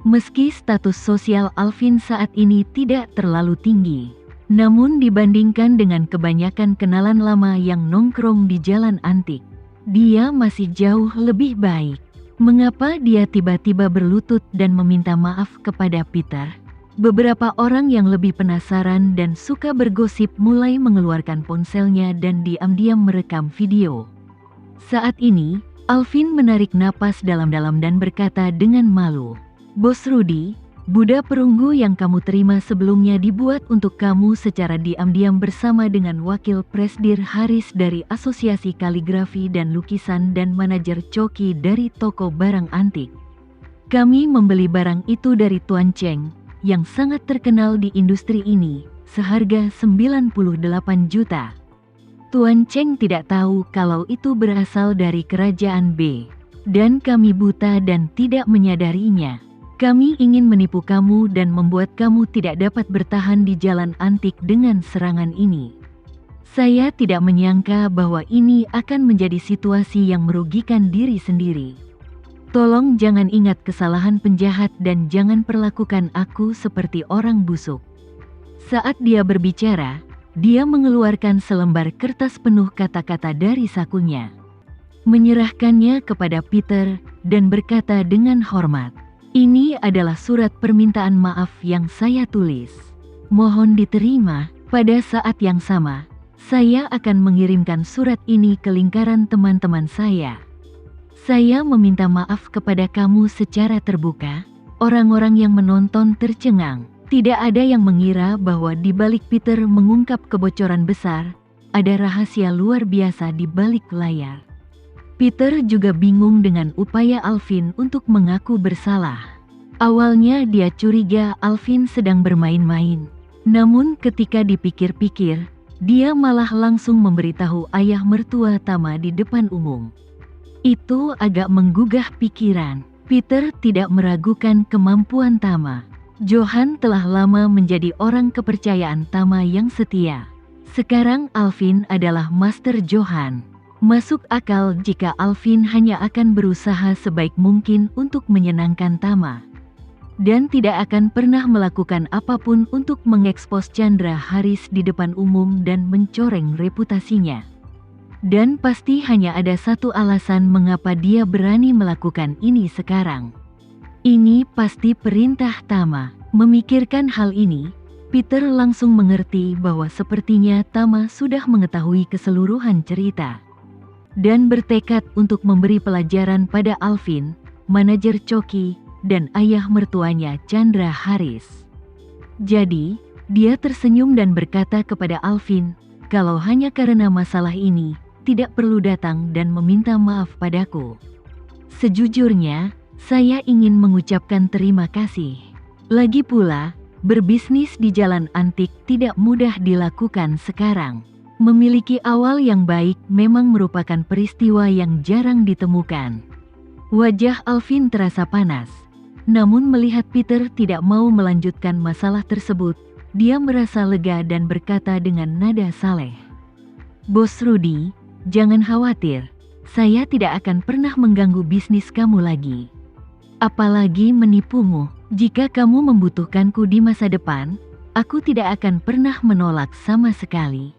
Meski status sosial Alvin saat ini tidak terlalu tinggi, namun dibandingkan dengan kebanyakan kenalan lama yang nongkrong di jalan antik, dia masih jauh lebih baik. Mengapa dia tiba-tiba berlutut dan meminta maaf kepada Peter? Beberapa orang yang lebih penasaran dan suka bergosip mulai mengeluarkan ponselnya dan diam-diam merekam video. Saat ini, Alvin menarik napas dalam-dalam dan berkata dengan malu, "Bos Rudy, Buddha perunggu yang kamu terima sebelumnya dibuat untuk kamu secara diam-diam bersama dengan Wakil Presdir Haris dari Asosiasi Kaligrafi dan Lukisan dan Manajer Coki dari toko barang antik. Kami membeli barang itu dari Tuan Cheng, yang sangat terkenal di industri ini, seharga 98 juta. Tuan Cheng tidak tahu kalau itu berasal dari kerajaan B, dan kami buta dan tidak menyadarinya. Kami ingin menipu kamu dan membuat kamu tidak dapat bertahan di jalan antik dengan serangan ini. Saya tidak menyangka bahwa ini akan menjadi situasi yang merugikan diri sendiri. Tolong jangan ingat kesalahan penjahat dan jangan perlakukan aku seperti orang busuk." Saat dia berbicara, dia mengeluarkan selembar kertas penuh kata-kata dari sakunya, menyerahkannya kepada Peter, dan berkata dengan hormat, "Ini adalah surat permintaan maaf yang saya tulis. Mohon diterima." Pada saat yang sama, saya akan mengirimkan surat ini ke lingkaran teman-teman saya. Saya meminta maaf kepada kamu secara terbuka. Orang-orang yang menonton tercengang. Tidak ada yang mengira bahwa di balik Peter mengungkap kebocoran besar, ada rahasia luar biasa di balik layar. Peter juga bingung dengan upaya Alvin untuk mengaku bersalah. Awalnya dia curiga Alvin sedang bermain-main. Namun ketika dipikir-pikir, dia malah langsung memberitahu ayah mertua Tama di depan umum. Itu agak menggugah pikiran. Peter tidak meragukan kemampuan Tama. Johan telah lama menjadi orang kepercayaan Tama yang setia. Sekarang Alvin adalah Master Johan. Masuk akal jika Alvin hanya akan berusaha sebaik mungkin untuk menyenangkan Tama, dan tidak akan pernah melakukan apapun untuk mengekspos Chandra Haris di depan umum dan mencoreng reputasinya. Dan pasti hanya ada satu alasan mengapa dia berani melakukan ini sekarang. Ini pasti perintah Tama. Memikirkan hal ini, Peter langsung mengerti bahwa sepertinya Tama sudah mengetahui keseluruhan cerita, dan bertekad untuk memberi pelajaran pada Alvin, manajer Coki, dan ayah mertuanya Chandra Haris. Jadi, dia tersenyum dan berkata kepada Alvin, "Kalau hanya karena masalah ini, tidak perlu datang dan meminta maaf padaku. Sejujurnya, saya ingin mengucapkan terima kasih. Lagi pula, berbisnis di jalan antik tidak mudah dilakukan sekarang. Memiliki awal yang baik memang merupakan peristiwa yang jarang ditemukan." Wajah Alvin terasa panas. Namun melihat Peter tidak mau melanjutkan masalah tersebut, dia merasa lega dan berkata dengan nada saleh, "Bos Rudy, jangan khawatir, saya tidak akan pernah mengganggu bisnis kamu lagi. Apalagi menipumu. Jika kamu membutuhkanku di masa depan, aku tidak akan pernah menolak sama sekali."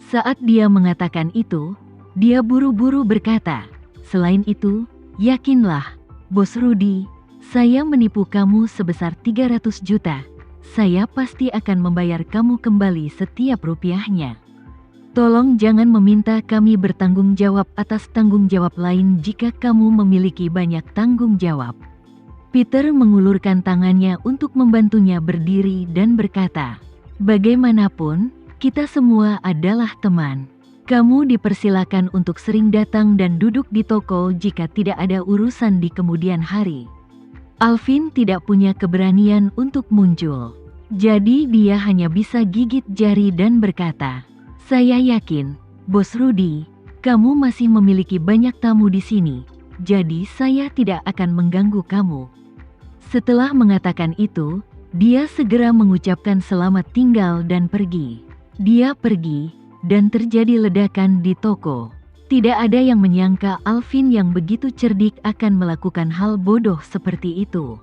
Saat dia mengatakan itu, dia buru-buru berkata, "Selain itu, yakinlah, Bos Rudy, saya menipu kamu sebesar 300 juta. Saya pasti akan membayar kamu kembali setiap rupiahnya. Tolong jangan meminta kami bertanggung jawab atas tanggung jawab lain jika kamu memiliki banyak tanggung jawab." Peter mengulurkan tangannya untuk membantunya berdiri dan berkata, "Bagaimanapun, kita semua adalah teman. Kamu dipersilakan untuk sering datang dan duduk di toko jika tidak ada urusan di kemudian hari." Alvin tidak punya keberanian untuk muncul. Jadi dia hanya bisa gigit jari dan berkata, "Saya yakin, Bos Rudy, kamu masih memiliki banyak tamu di sini, jadi saya tidak akan mengganggu kamu." Setelah mengatakan itu, dia segera mengucapkan selamat tinggal dan pergi. Dia pergi, dan terjadi ledakan di toko. Tidak ada yang menyangka Alvin yang begitu cerdik akan melakukan hal bodoh seperti itu.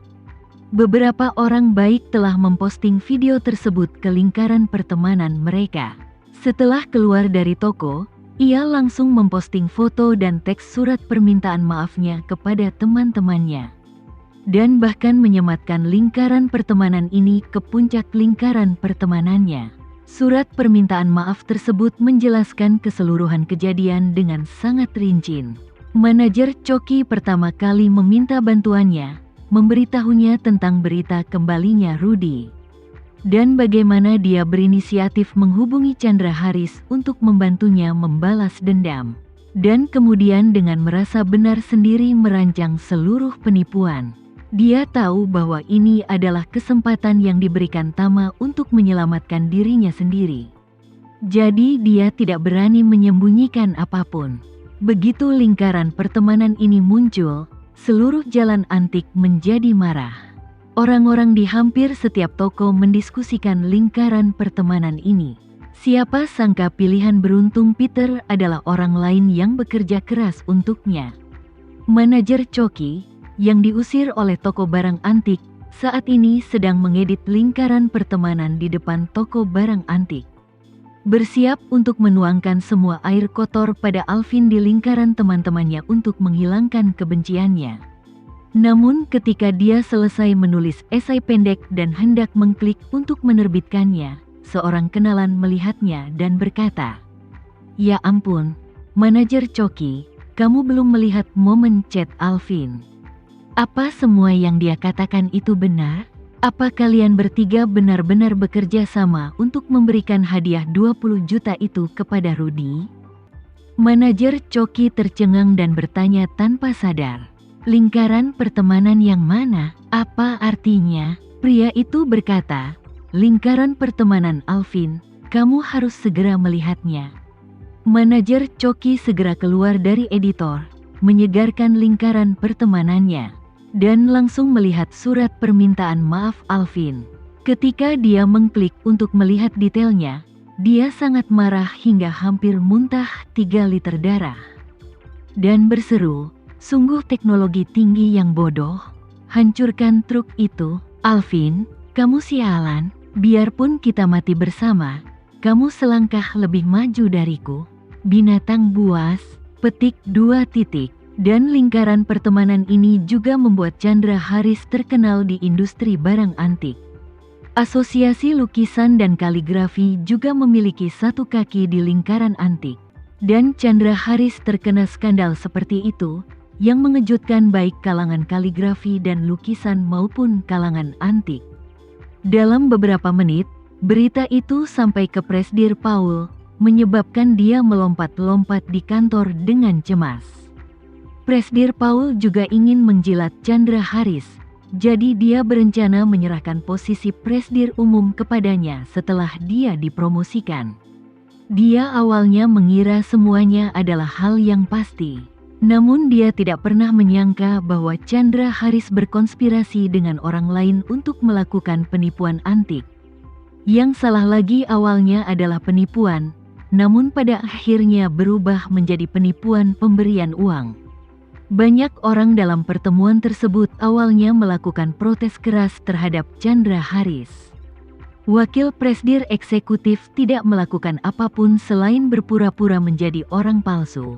Beberapa orang baik telah memposting video tersebut ke lingkaran pertemanan mereka. Setelah keluar dari toko, ia langsung memposting foto dan teks surat permintaan maafnya kepada teman-temannya. Dan bahkan menyematkan lingkaran pertemanan ini ke puncak lingkaran pertemanannya. Surat permintaan maaf tersebut menjelaskan keseluruhan kejadian dengan sangat rinci. Manajer Choky pertama kali meminta bantuannya, memberitahunya tentang berita kembalinya Rudy. Dan bagaimana dia berinisiatif menghubungi Chandra Haris untuk membantunya membalas dendam. Dan kemudian dengan merasa benar sendiri merancang seluruh penipuan. Dia tahu bahwa ini adalah kesempatan yang diberikan Tama untuk menyelamatkan dirinya sendiri. Jadi dia tidak berani menyembunyikan apapun. Begitu lingkaran pertemanan ini muncul, seluruh jalan antik menjadi marah. Orang-orang di hampir setiap toko mendiskusikan lingkaran pertemanan ini. Siapa sangka pilihan beruntung Peter adalah orang lain yang bekerja keras untuknya. Manajer Choky, yang diusir oleh toko barang antik, saat ini sedang mengedit lingkaran pertemanan di depan toko barang antik. Bersiap untuk menuangkan semua air kotor pada Alvin di lingkaran teman-temannya untuk menghilangkan kebenciannya. Namun ketika dia selesai menulis esai pendek dan hendak mengklik untuk menerbitkannya, seorang kenalan melihatnya dan berkata, "Ya ampun, Manajer Choky, kamu belum melihat momen chat Alvin. Apa semua yang dia katakan itu benar? Apa kalian bertiga benar-benar bekerja sama untuk memberikan hadiah 20 juta itu kepada Rudy?" Manajer Choky tercengang dan bertanya tanpa sadar, "Lingkaran pertemanan yang mana? Apa artinya?" Pria itu berkata, "Lingkaran pertemanan Alvin, kamu harus segera melihatnya." Manajer Choky segera keluar dari editor, menyegarkan lingkaran pertemanannya, dan langsung melihat surat permintaan maaf Alvin. Ketika dia mengklik untuk melihat detailnya, dia sangat marah hingga hampir muntah 3 liter darah. Dan berseru, "Sungguh teknologi tinggi yang bodoh. Hancurkan truk itu, Alvin, kamu sialan. Biarpun kita mati bersama, kamu selangkah lebih maju dariku. Binatang buas." Petik 2 titik. Dan lingkaran pertemanan ini juga membuat Chandra Haris terkenal di industri barang antik. Asosiasi lukisan dan kaligrafi juga memiliki satu kaki di lingkaran antik. Dan Chandra Haris terkena skandal seperti itu, yang mengejutkan baik kalangan kaligrafi dan lukisan maupun kalangan antik. Dalam beberapa menit, berita itu sampai ke Presidir Paul, menyebabkan dia melompat-lompat di kantor dengan cemas. Presidir Paul juga ingin menjilat Chandra Haris, jadi dia berencana menyerahkan posisi presidir umum kepadanya setelah dia dipromosikan. Dia awalnya mengira semuanya adalah hal yang pasti. Namun dia tidak pernah menyangka bahwa Chandra Haris berkonspirasi dengan orang lain untuk melakukan penipuan antik. Yang salah lagi awalnya adalah penipuan, namun pada akhirnya berubah menjadi penipuan pemberian uang. Banyak orang dalam pertemuan tersebut awalnya melakukan protes keras terhadap Chandra Haris. Wakil Presidir Eksekutif tidak melakukan apapun selain berpura-pura menjadi orang palsu.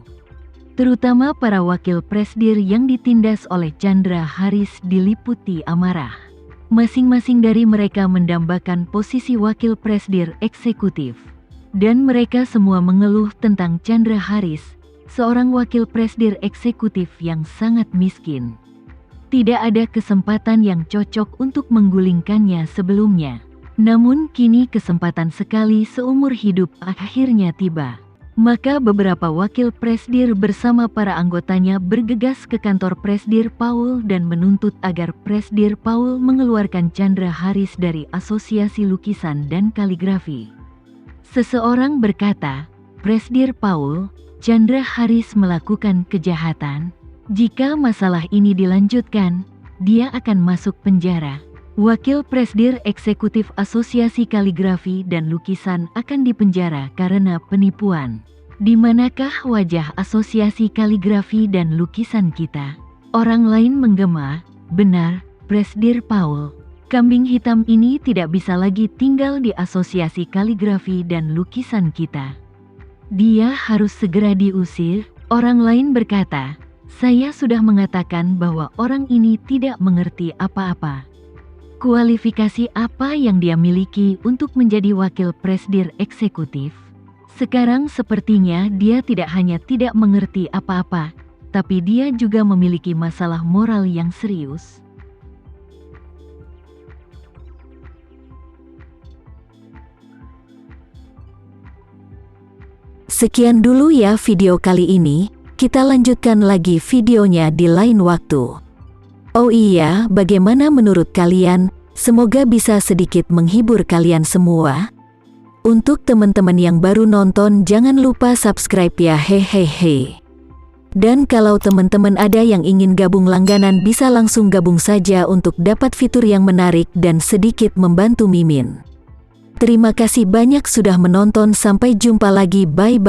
Terutama para wakil presidir yang ditindas oleh Chandra Haris diliputi amarah. Masing-masing dari mereka mendambakan posisi wakil presidir eksekutif. Dan mereka semua mengeluh tentang Chandra Haris, seorang wakil presidir eksekutif yang sangat miskin. Tidak ada kesempatan yang cocok untuk menggulingkannya sebelumnya. Namun kini kesempatan sekali seumur hidup akhirnya tiba. Maka beberapa wakil presidir bersama para anggotanya bergegas ke kantor Presidir Paul dan menuntut agar Presidir Paul mengeluarkan Chandra Haris dari Asosiasi Lukisan dan Kaligrafi. Seseorang berkata, "Presidir Paul, Chandra Haris melakukan kejahatan. Jika masalah ini dilanjutkan, dia akan masuk penjara." Wakil Presidir Eksekutif Asosiasi Kaligrafi dan Lukisan akan dipenjara karena penipuan. Di manakah wajah Asosiasi Kaligrafi dan Lukisan kita? Orang lain menggema, "Benar, Presdir Paul. Kambing hitam ini tidak bisa lagi tinggal di asosiasi kaligrafi dan lukisan kita. Dia harus segera diusir. Orang lain berkata, saya sudah mengatakan bahwa orang ini tidak mengerti apa-apa. Kualifikasi apa yang dia miliki untuk menjadi wakil presdir eksekutif? Sekarang sepertinya dia tidak hanya tidak mengerti apa-apa, tapi dia juga memiliki masalah moral yang serius. Sekian dulu ya video kali ini, kita lanjutkan lagi videonya di lain waktu. Oh iya, bagaimana menurut kalian? Semoga bisa sedikit menghibur kalian semua. Untuk teman-teman yang baru nonton, jangan lupa subscribe ya, hehehe. Dan kalau teman-teman ada yang ingin gabung langganan, bisa langsung gabung saja untuk dapat fitur yang menarik dan sedikit membantu Mimin. Terima kasih banyak sudah menonton, sampai jumpa lagi, bye.